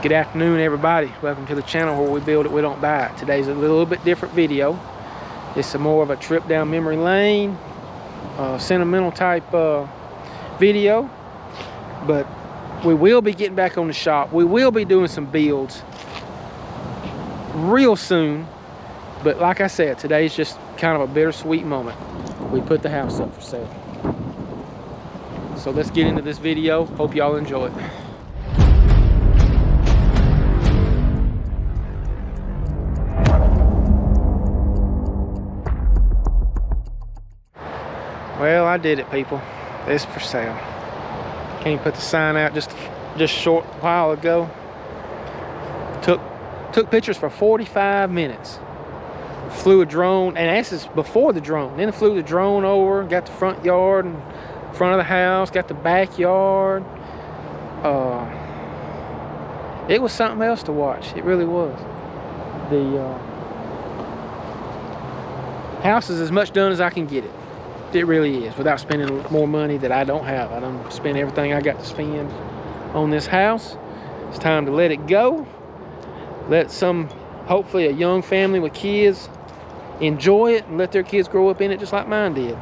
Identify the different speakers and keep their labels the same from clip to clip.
Speaker 1: Good afternoon, everybody. Welcome to the channel where we build it, we don't buy it. Today's a little bit different video. It's more of a trip down memory lane, sentimental type video. But we will be getting back on the shop. We will be doing some builds real soon. But like I said, today's just kind of a bittersweet moment. We put the house up for sale. So let's get into this video. Hope y'all enjoy it. Well, I did it, people. It's for sale. Can't put the sign out just short while ago. Took pictures for 45 minutes. Flew a drone, and this is before the drone. Then I flew the drone over, got the front yard and front of the house, got the backyard. It was something else to watch. It really was. The house is as much done as I can get it. It really is, without spending more money that I don't have. I done spent everything I got to spend on this house. It's time to let it go. Let hopefully a young family with kids enjoy it and let their kids grow up in it just like mine did.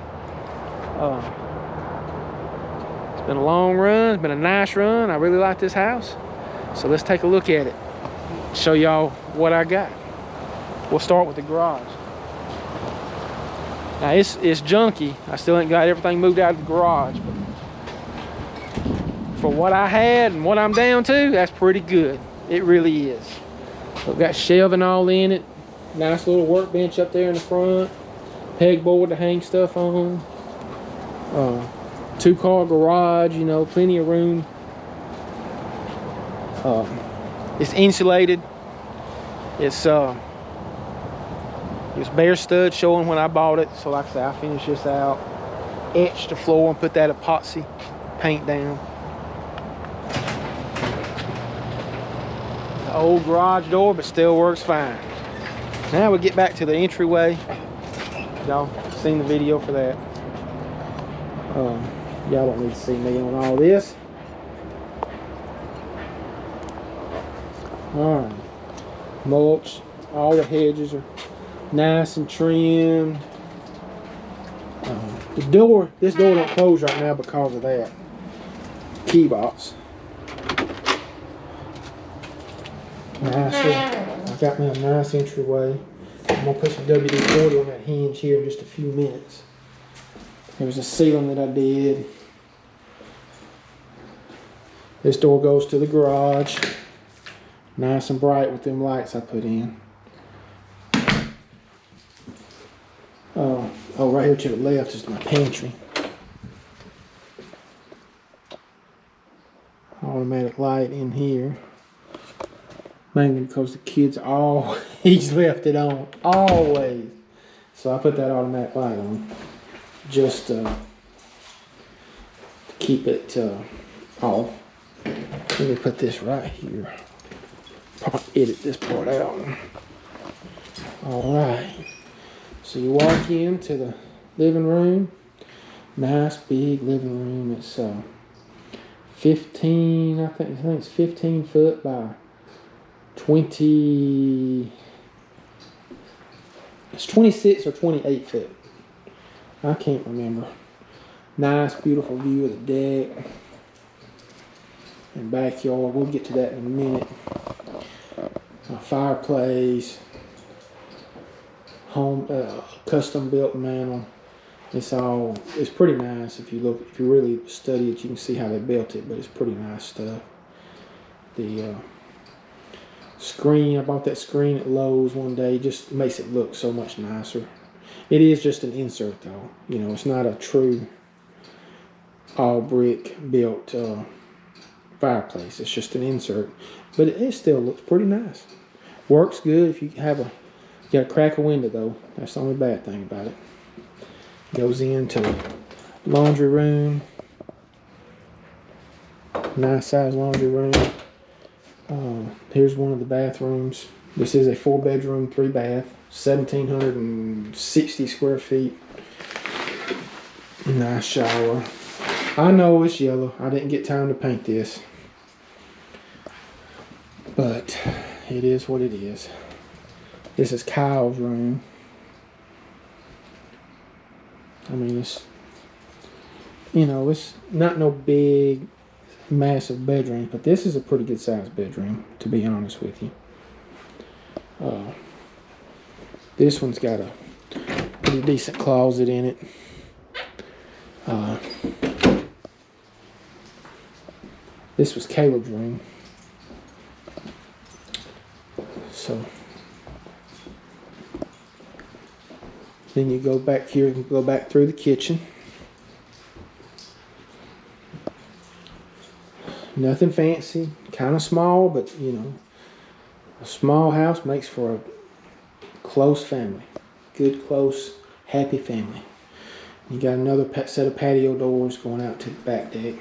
Speaker 1: It's been a long run. It's been a nice run. I really like this house. So let's take a look at it. Show y'all what I got. We'll start with the garage. Now it's junky. I still ain't got everything moved out of the garage, but for what I had and what I'm down to, that's pretty good. It really is. We've got shelving all in it. Nice little workbench up there in the front. Pegboard to hang stuff on. 2-car garage, you know, plenty of room. It's insulated. It's bare stud showing when I bought it. So like I said, I finished this out, etched the floor and put that epoxy paint down. The old garage door, but still works fine. Now we get back to the entryway. Y'all seen the video for that. Y'all don't need to see me on all this. All right, mulch. All the hedges are nice and trimmed. This door don't close right now because of that key box. Nice. I got me a nice entryway. I'm gonna put some WD-40 on that hinge here in just a few minutes. There's a ceiling that I did. This door goes to the garage. Nice and bright with them lights I put in. Oh, right here to the left is my pantry. Automatic light in here. Mainly because the kids always left it on. Always. So I put that automatic light on. Just to keep it off. Let me put this right here. Probably edit this part out. Alright. So you walk into the living room. Nice big living room. It's 15, I think it's 15 foot by 20. It's 26 or 28 foot. I can't remember. Nice, beautiful view of the deck and backyard. We'll get to that in a minute. A fireplace. Home custom built mantle. It's pretty nice. If you really study it, you can see how they built it, but it's pretty nice stuff. The screen, I bought that screen at Lowe's one day, just makes it look so much nicer. It is just an insert though, you know, it's not a true all brick built fireplace. It's just an insert, but it still looks pretty nice. Works good. If you gotta crack a window though. That's the only bad thing about it. Goes into the laundry room. Nice size laundry room. Here's one of the bathrooms. This is a 4-bedroom, 3-bath, 1,760 square feet. Nice shower. I know it's yellow. I didn't get time to paint this. But it is what it is. This is Kyle's room. I mean, it's, you know, it's not no big, massive bedroom, but this is a pretty good sized bedroom, to be honest with you. This one's got a pretty decent closet in it. This was Caleb's room. So then you go back here and go back through the kitchen. Nothing fancy, kind of small, but you know, a small house makes for a close family. Good, close, happy family. You got another set of patio doors going out to the back deck.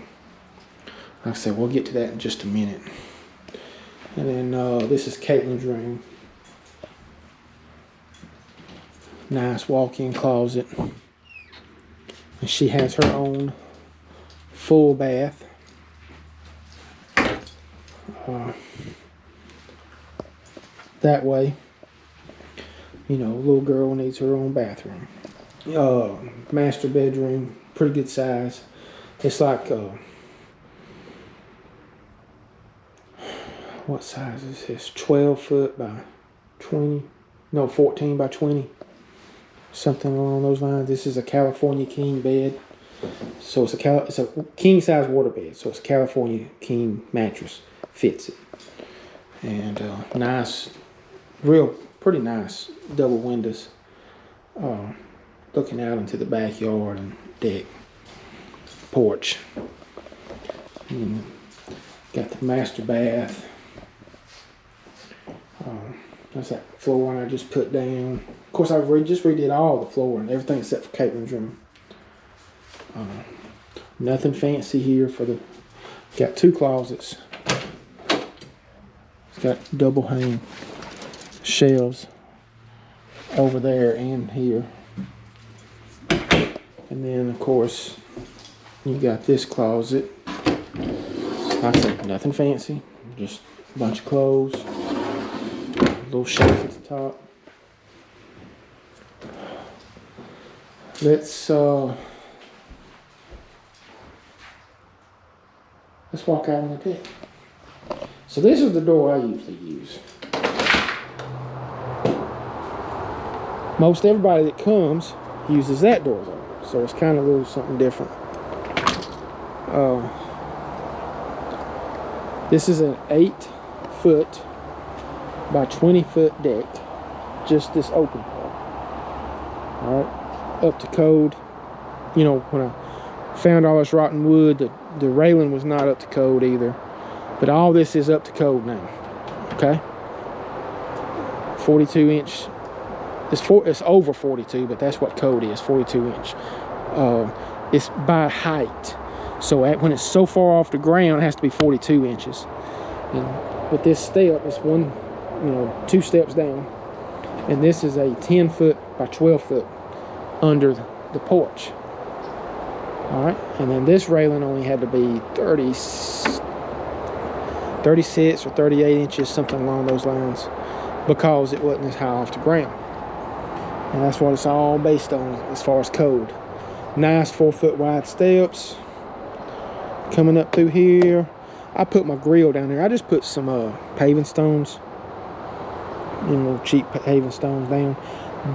Speaker 1: Like I said, we'll get to that in just a minute. And then this is Caitlin's room. Nice walk-in closet. And she has her own full bath. That way, you know, little girl needs her own bathroom. Master bedroom, pretty good size. It's like, what size is this? 12 foot by 20, no, 14 by 20. Something along those lines. This is a California king bed. So it's a king size water bed. So it's a California king mattress. Fits it. And nice, pretty nice double windows. Looking out into the backyard and deck, porch. And got the master bath. That's that floor I just put down. Of course, I just redid all the floor and everything except for Caitlin's room. Nothing fancy here for the. Got two closets. It's got double hang shelves over there and here. And then, of course, you got this closet. Like I said, nothing fancy. Just a bunch of clothes. A little shelf at the top. Let's walk out on the deck. So this is the door I usually use. Most everybody that comes uses that door though, so it's kind of a little something different. This is an 8-foot by 20-foot deck, just this open part. All right, up to code. You know, when I found all this rotten wood, the railing was not up to code either, but all this is up to code now. Okay, 42 inch. It's over 42, but that's what code is, 42 inch. It's by height, so when it's so far off the ground, it has to be 42 inches. And with this step, it's one, you know, 2 steps down, and this is a 10-foot by 12-foot under the porch. All right, and then this railing only had to be 36 or 38 inches, something along those lines, because it wasn't as high off the ground. And that's what it's all based on as far as code. Nice 4-foot wide steps coming up through here. I put my grill down there. I just put some paving stones, you know, cheap paving stones down,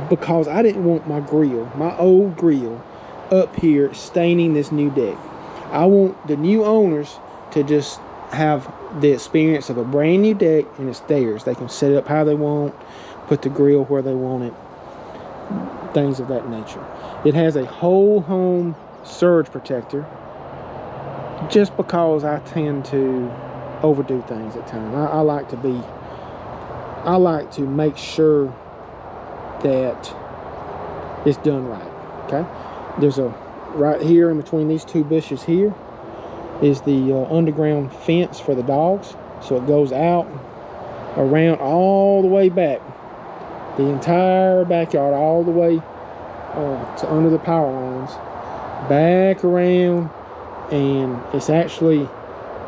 Speaker 1: because I didn't want my grill, my old grill, up here staining this new deck. I want the new owners to just have the experience of a brand new deck, and it's theirs. They can set it up how they want, put the grill where they want it, things of that nature. It has a whole home surge protector, just because I tend to overdo things at times. I like to make sure that it's done right. Okay, there's a right here in between these two bushes here is the underground fence for the dogs, so it goes out around all the way back, the entire backyard, all the way to under the power lines, back around, and it's actually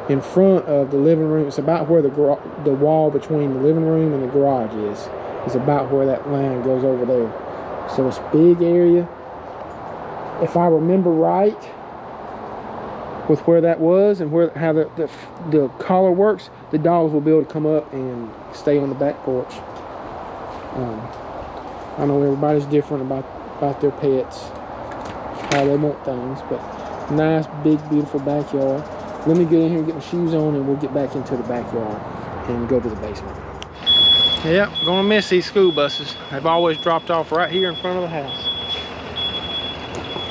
Speaker 1: in front of the living room. It's about where the wall between the living room and the garage is. It's about where that line goes over there. So it's a big area. If I remember right, with where that was and how the collar works, the dogs will be able to come up and stay on the back porch. I know everybody's different about their pets, how they want things, but nice, big, beautiful backyard. Let me get in here and get my shoes on, and we'll get back into the backyard and go to the basement. Yep, gonna miss these school buses. They've always dropped off right here in front of the house.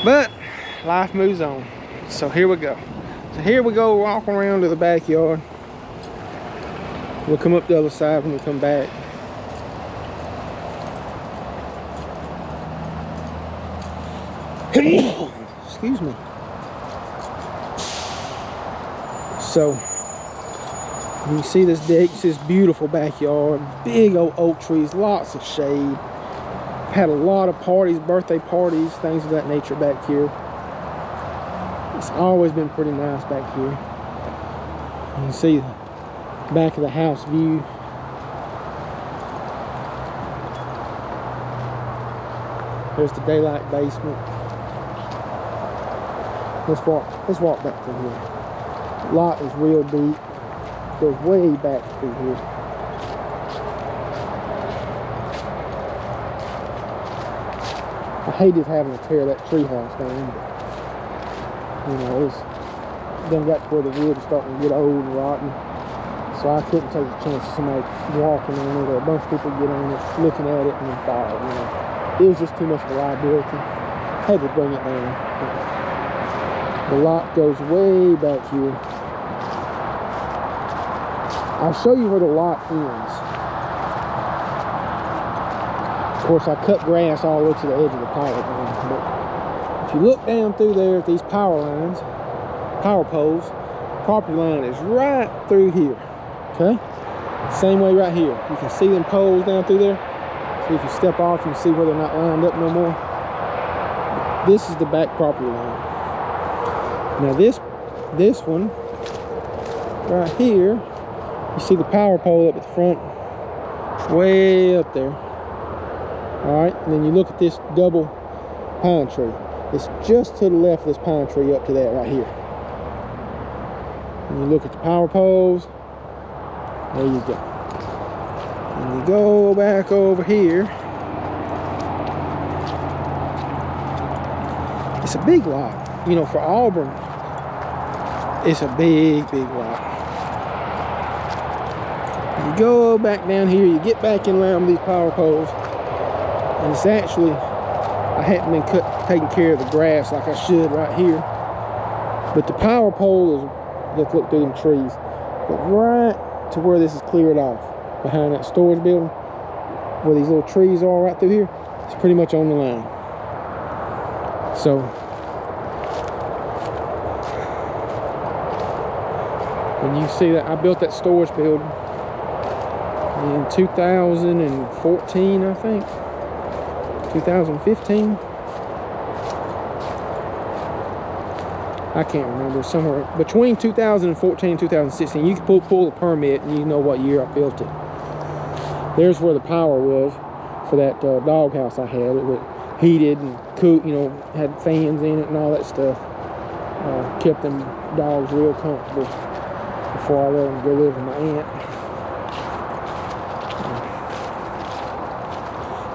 Speaker 1: But life moves on. So here we go. So here we go, walking around to the backyard. We'll come up the other side when we come back. Excuse me. So you see this beautiful backyard, big old oak trees, lots of shade. Had a lot of parties, birthday parties, things of that nature back here. It's always been pretty nice back here. You can see the back of the house view. There's the daylight basement. Let's walk back through here. Lot is real deep. Goes way back through here. I hated having to tear that tree house down, but you know, it's done got to where the wood is starting to get old and rotten. So I couldn't take the chance of somebody walking on it or a bunch of people get on it, looking at it, and then fall. You know, it was just too much of a liability. I had to bring it down. The lot goes way back here. I'll show you where the lot ends. Of course, I cut grass all the way to the edge of the pilot line. But if you look down through there at these power lines, power poles, property line is right through here. Okay? Same way right here. You can see them poles down through there. So if you step off, you can see where they're not lined up no more. This is the back property line. Now this one right here, you see the power pole up at the front, way up there. All right, and then you look at this double pine tree. It's just to the left of this pine tree up to that right here. And you look at the power poles, there you go. And you go back over here. It's a big lot. You know, for Auburn, it's a big, big lot. You go back down here, you get back in line with these power poles, and it's actually, I hadn't been taking care of the grass like I should right here. But the power pole is, let's look through them trees, but right to where this is cleared off, behind that storage building, where these little trees are right through here, it's pretty much on the line. So, and you see that I built that storage building in 2014, I think. 2015. I can't remember, somewhere between 2014 and 2016. You can pull a permit and you know what year I built it. There's where the power was for that dog house I had. It was heated and cool, you know, had fans in it and all that stuff. Kept them dogs real comfortable before I let them go live with my aunt.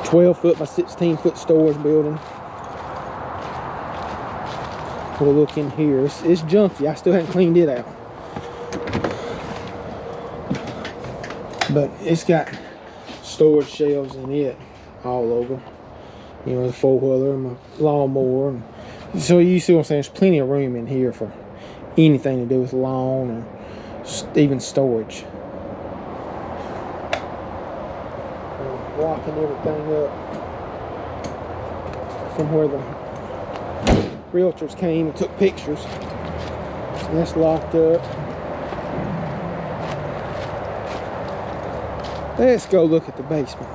Speaker 1: 12-foot by 16-foot storage building. We'll look in here. It's junky. I still haven't cleaned it out. But it's got storage shelves in it all over. You know, the four-wheeler, my lawnmower. And so you see what I'm saying? There's plenty of room in here for anything to do with lawn or even storage. Blocking everything up from where the realtors came and took pictures. So that's locked up. Let's go look at the basement.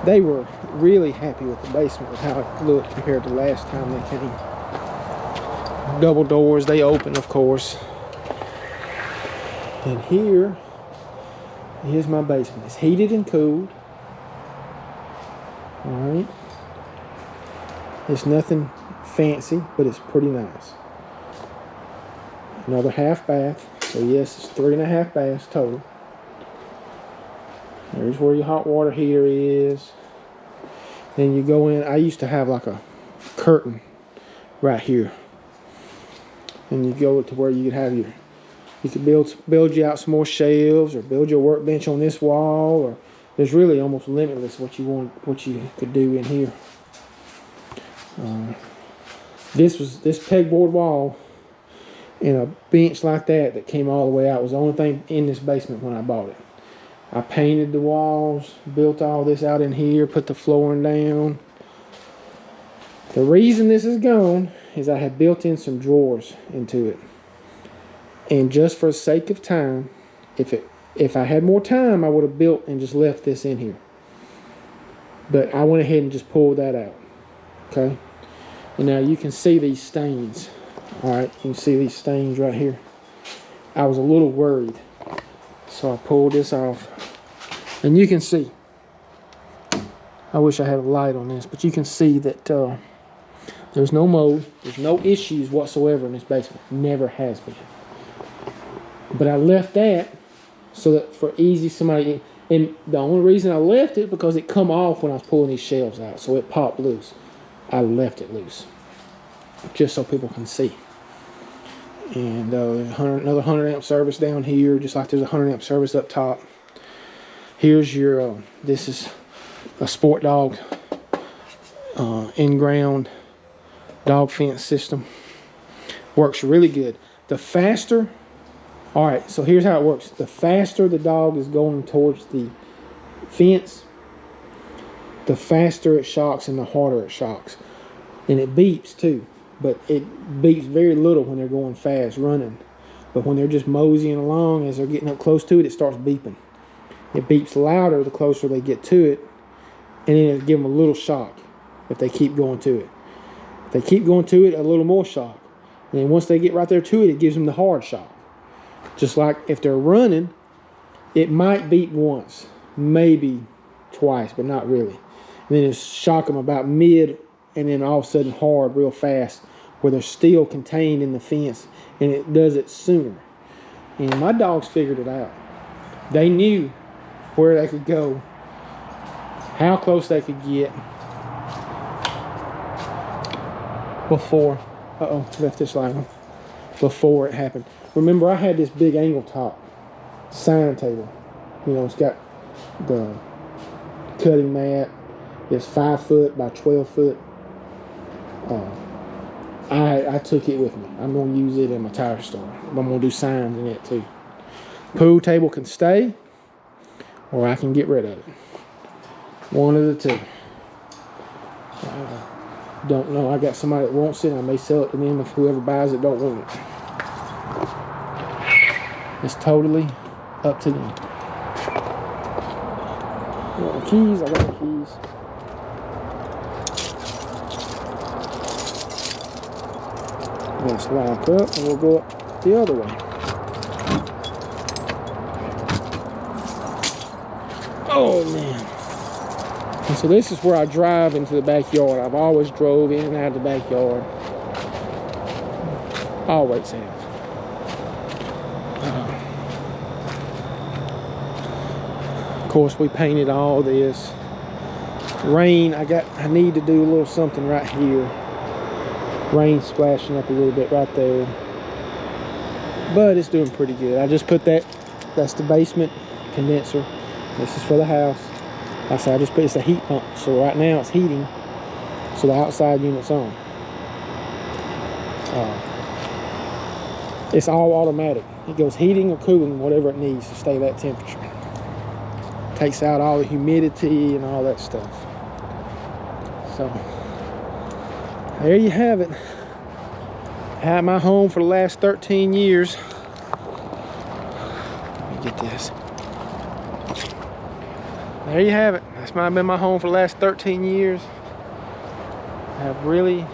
Speaker 1: They were really happy with the basement, with how it looked compared to last time they came. Double doors, they open, of course. And here's my basement. It's heated and cooled. Alright. It's nothing fancy, but it's pretty nice. Another half bath. So yes, it's 3.5 baths total. There's where your hot water heater is. Then you go in. I used to have like a curtain right here. And you go to where you could have you could build you out some more shelves, or build your workbench on this wall, or there's really almost limitless what you could do in here. This pegboard wall and a bench like that came all the way out was the only thing in this basement when I bought it. I painted the walls, built all this out in here, put the flooring down. The reason this is gone is I had built in some drawers into it. And just for the sake of time, if I had more time, I would have built and just left this in here. But I went ahead and just pulled that out. Okay? And now you can see these stains. Alright, you can see these stains right here. I was a little worried. So I pulled this off. And you can see. I wish I had a light on this, but you can see that there's no mold. There's no issues whatsoever in this basement. Never has been. But I left that so that for easy somebody, and the only reason I left it because it come off when I was pulling these shelves out, so it popped loose. I left it loose just so people can see. And there's another 100 amp service down here, just like there's a 100 amp service up top. Here's your this is a Sport Dog in-ground dog fence system. Works really good. The faster. Alright, so here's how it works. The faster the dog is going towards the fence, the faster it shocks and the harder it shocks. And it beeps too, but it beeps very little when they're going fast, running. But when they're just moseying along, as they're getting up close to it, it starts beeping. It beeps louder the closer they get to it, and then it'll give them a little shock if they keep going to it. If they keep going to it, a little more shock. And then once they get right there to it, it gives them the hard shock. Just like if they're running, it might beep once, maybe twice, but not really. And then it'll shock them about mid, and then all of a sudden hard real fast, where they're still contained in the fence, and it does it sooner. And my dogs figured it out. They knew where they could go, how close they could get before, left this light on, before it happened. Remember, I had this big angle top sign table. You know, it's got the cutting mat. It's 5 foot by 12 foot. I took it with me. I'm going to use it in my tire store. I'm going to do signs in it too. Pool table can stay, or I can get rid of it. One of the two. Don't know. I got somebody that wants it. I may sell it to them if whoever buys it don't want it. It's totally up to them. You want the keys? I got the keys. Let's lock up and we'll go up the other way. Oh man. And so this is where I drive into the backyard. I've always drove in and out of the backyard. Always have. Of course, we painted all this. Rain, I need to do a little something right here. Rain splashing up a little bit right there. But it's doing pretty good. I just put that's the basement condenser. This is for the house. Like I said, I just put, it's a heat pump. So right now it's heating. So the outside unit's on. It's all automatic. It goes heating or cooling, whatever it needs to stay that temperature. Takes out all the humidity and all that stuff. So there you have it. Had my home for the last 13 years. Let me get this. There you have it. That's might have been my home for the last 13 years. I've really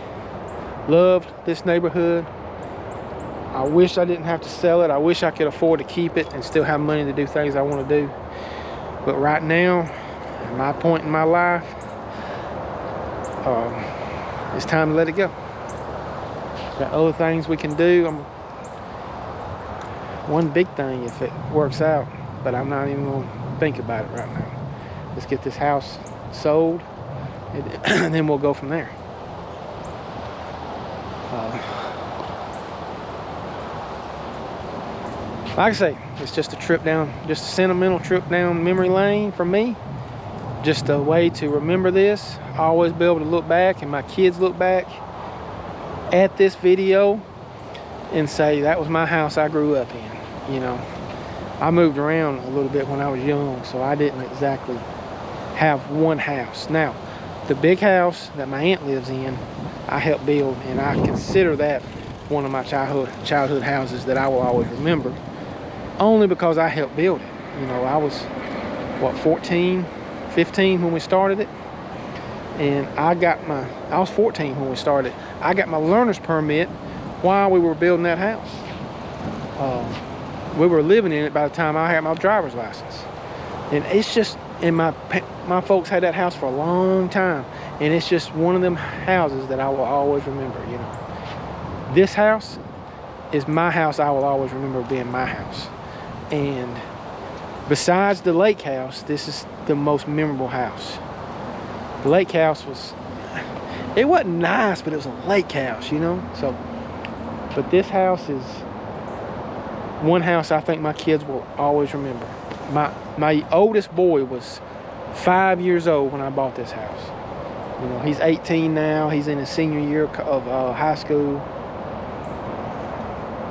Speaker 1: loved this neighborhood. I wish I didn't have to sell it. I wish I could afford to keep it and still have money to do things I want to do. But right now, at my point in my life, it's time to let it go. Got other things we can do. One big thing if it works out, but I'm not even going to think about it right now. Let's get this house sold, and then we'll go from there. Like I say, it's just a trip down, just a sentimental trip down memory lane for me. Just a way to remember this. I always be able to look back, and my kids look back at this video and say, that was my house I grew up in. You know, I moved around a little bit when I was young, so I didn't exactly have one house. Now, the big house that my aunt lives in, I helped build, and I consider that one of my childhood houses that I will always remember, only because I helped build it. You know, I was, what, 14, 15 when we started it, and I was 14 when we started. I got my learner's permit while we were building that house. We were living in it by the time I had my driver's license. And it's just, and my folks had that house for a long time, and it's just one of them houses that I will always remember. You know, this house is my house. I will always remember being my house. And besides the lake house, this is the most memorable house. The lake house it wasn't nice, but it was a lake house, you know. So, but this house is one house I think my kids will always remember. My oldest boy was 5 years old when I bought this house. You know, he's 18 now. He's in his senior year of high school.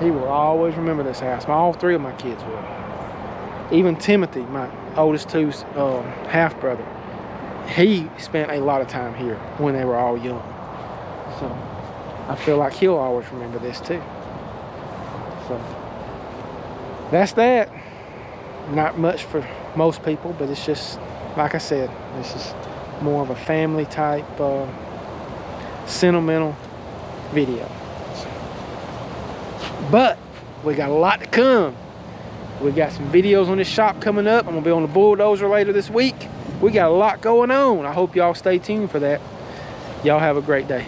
Speaker 1: He will always remember this house. All three of my kids will. Even Timothy, my oldest two's half-brother, he spent a lot of time here when they were all young. So I feel like he'll always remember this too. So that's that. Not much for most people, but it's just, like I said, this is more of a family type sentimental video. But we got a lot to come. We got some videos on this shop coming up. I'm gonna be on the bulldozer later this week. We got a lot going on. I hope y'all stay tuned for that. Y'all have a great day.